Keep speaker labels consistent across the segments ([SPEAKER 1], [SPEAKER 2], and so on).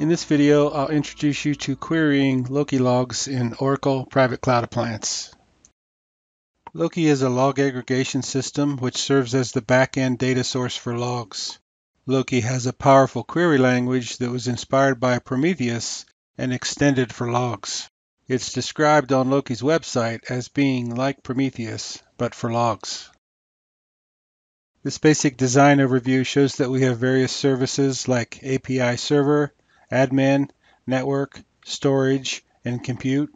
[SPEAKER 1] In this video, I'll introduce you to querying Loki logs in Oracle Private Cloud Appliance. Loki is a log aggregation system which serves as the back-end data source for logs. Loki has a powerful query language that was inspired by Prometheus and extended for logs. It's described on Loki's website as being like Prometheus, but for logs. This basic design overview shows that we have various services like API server, admin, network, storage, and compute.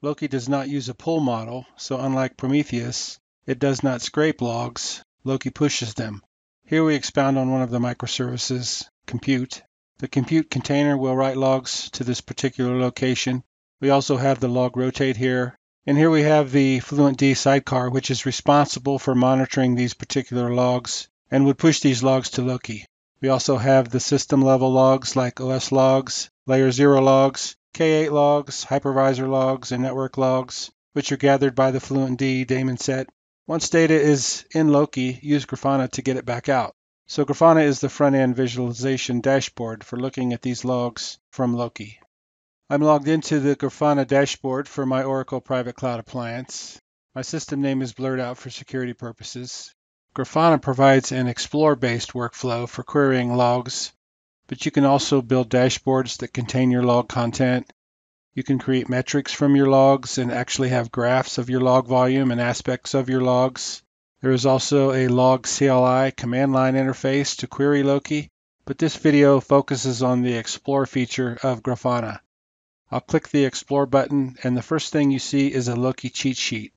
[SPEAKER 1] Loki does not use a pull model, so unlike Prometheus, it does not scrape logs. Loki pushes them. Here we expound on one of the microservices, compute. The compute container will write logs to this particular location. We also have the log rotate here. And here we have the FluentD sidecar, which is responsible for monitoring these particular logs and would push these logs to Loki. We also have the system level logs like OS logs, layer 0 logs, K8 logs, hypervisor logs, and network logs, which are gathered by the FluentD daemon set. Once data is in Loki, use Grafana to get it back out. So Grafana is the front-end visualization dashboard for looking at these logs from Loki. I'm logged into the Grafana dashboard for my Oracle Private Cloud Appliance. My system name is blurred out for security purposes. Grafana provides an Explore-based workflow for querying logs, but you can also build dashboards that contain your log content. You can create metrics from your logs and actually have graphs of your log volume and aspects of your logs. There is also a log CLI command line interface to query Loki, but this video focuses on the Explore feature of Grafana. I'll click the Explore button, and the first thing you see is a Loki cheat sheet.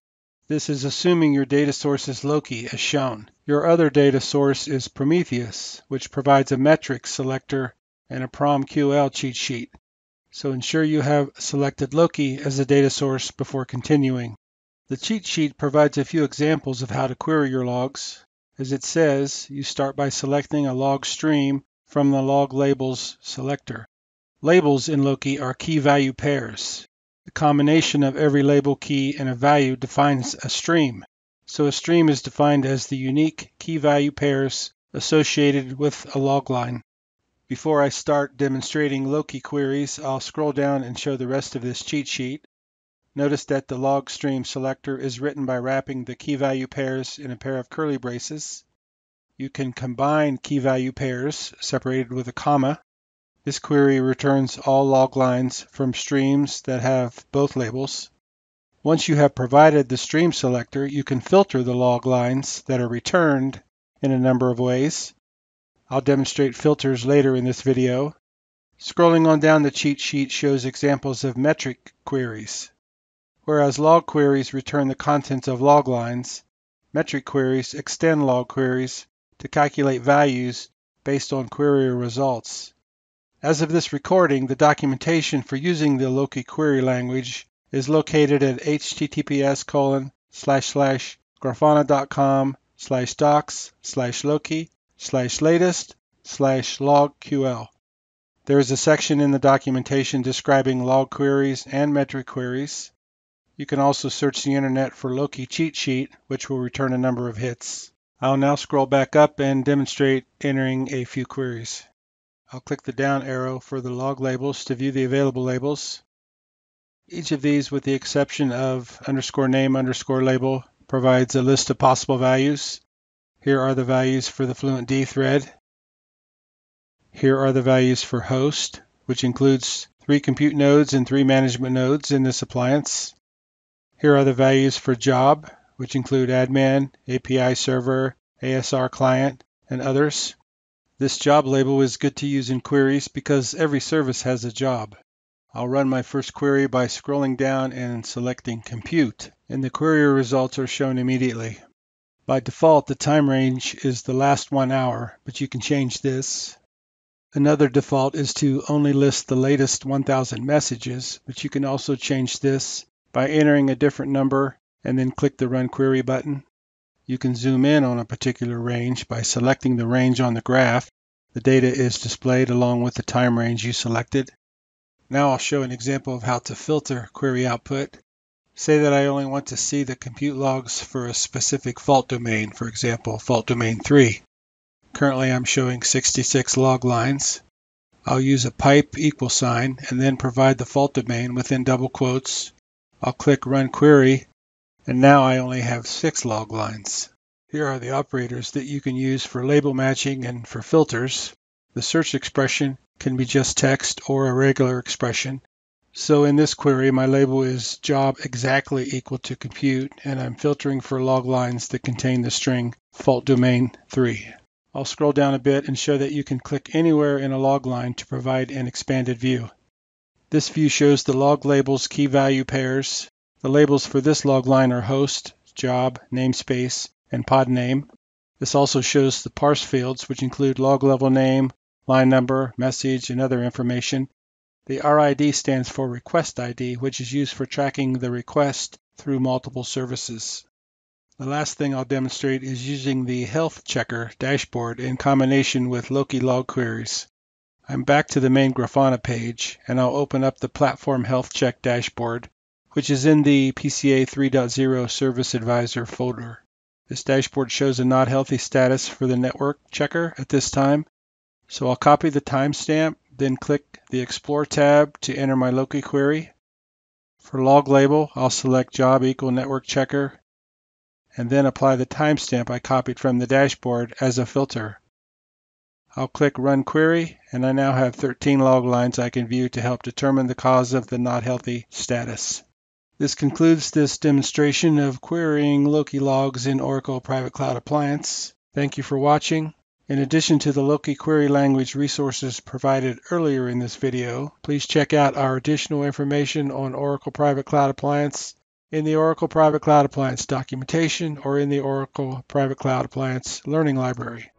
[SPEAKER 1] This is assuming your data source is Loki as shown. Your other data source is Prometheus, which provides a metrics selector and a PromQL cheat sheet. So ensure you have selected Loki as a data source before continuing. The cheat sheet provides a few examples of how to query your logs. As it says, you start by selecting a log stream from the log labels selector. Labels in Loki are key value pairs. The combination of every label key and a value defines a stream. So a stream is defined as the unique key value pairs associated with a log line. Before I start demonstrating Loki queries, I'll scroll down and show the rest of this cheat sheet. Notice that the log stream selector is written by wrapping the key value pairs in a pair of curly braces. You can combine key value pairs separated with a comma. This query returns all log lines from streams that have both labels. Once you have provided the stream selector, you can filter the log lines that are returned in a number of ways. I'll demonstrate filters later in this video. Scrolling on down the cheat sheet shows examples of metric queries. Whereas log queries return the contents of log lines, metric queries extend log queries to calculate values based on query results. As of this recording, the documentation for using the Loki query language is located at https://grafana.com/docs/loki/latest/logql. There is a section in the documentation describing log queries and metric queries. You can also search the internet for Loki cheat sheet, which will return a number of hits. I'll now scroll back up and demonstrate entering a few queries. I'll click the down arrow for the log labels to view the available labels. Each of these, with the exception of _name_label, provides a list of possible values. Here are the values for the FluentD thread. Here are the values for host, which includes 3 compute nodes and 3 management nodes in this appliance. Here are the values for job, which include admin, API server, ASR client, and others. This job label is good to use in queries because every service has a job. I'll run my first query by scrolling down and selecting compute, and the query results are shown immediately. By default, the time range is the last 1 hour, but you can change this. Another default is to only list the latest 1,000 messages, but you can also change this by entering a different number and then click the Run Query button. You can zoom in on a particular range by selecting the range on the graph. The data is displayed along with the time range you selected. Now I'll show an example of how to filter query output. Say that I only want to see the compute logs for a specific fault domain, for example, fault domain 3. Currently I'm showing 66 log lines. I'll use a pipe equal sign and then provide the fault domain within double quotes. I'll click Run Query, and now I only have 6 log lines. Here are the operators that you can use for label matching and for filters. The search expression can be just text or a regular expression. So in this query, my label is job exactly equal to compute, and I'm filtering for log lines that contain the string fault domain 3. I'll scroll down a bit and show that you can click anywhere in a log line to provide an expanded view. This view shows the log labels key value pairs. The labels for this log line are host, job, namespace, and pod name. This also shows the parse fields, which include log level name, line number, message, and other information. The RID stands for request ID, which is used for tracking the request through multiple services. The last thing I'll demonstrate is using the Health Checker dashboard in combination with Loki log queries. I'm back to the main Grafana page, and I'll open up the Platform Health Check dashboard, which is in the PCA 3.0 Service Advisor folder. This dashboard shows a not healthy status for the network checker at this time. So I'll copy the timestamp, then click the Explore tab to enter my Loki query. For log label, I'll select job equal network checker, and then apply the timestamp I copied from the dashboard as a filter. I'll click Run Query, and I now have 13 log lines I can view to help determine the cause of the not healthy status. This concludes this demonstration of querying Loki logs in Oracle Private Cloud Appliance. Thank you for watching. In addition to the Loki query language resources provided earlier in this video, please check out our additional information on Oracle Private Cloud Appliance in the Oracle Private Cloud Appliance documentation or in the Oracle Private Cloud Appliance Learning Library.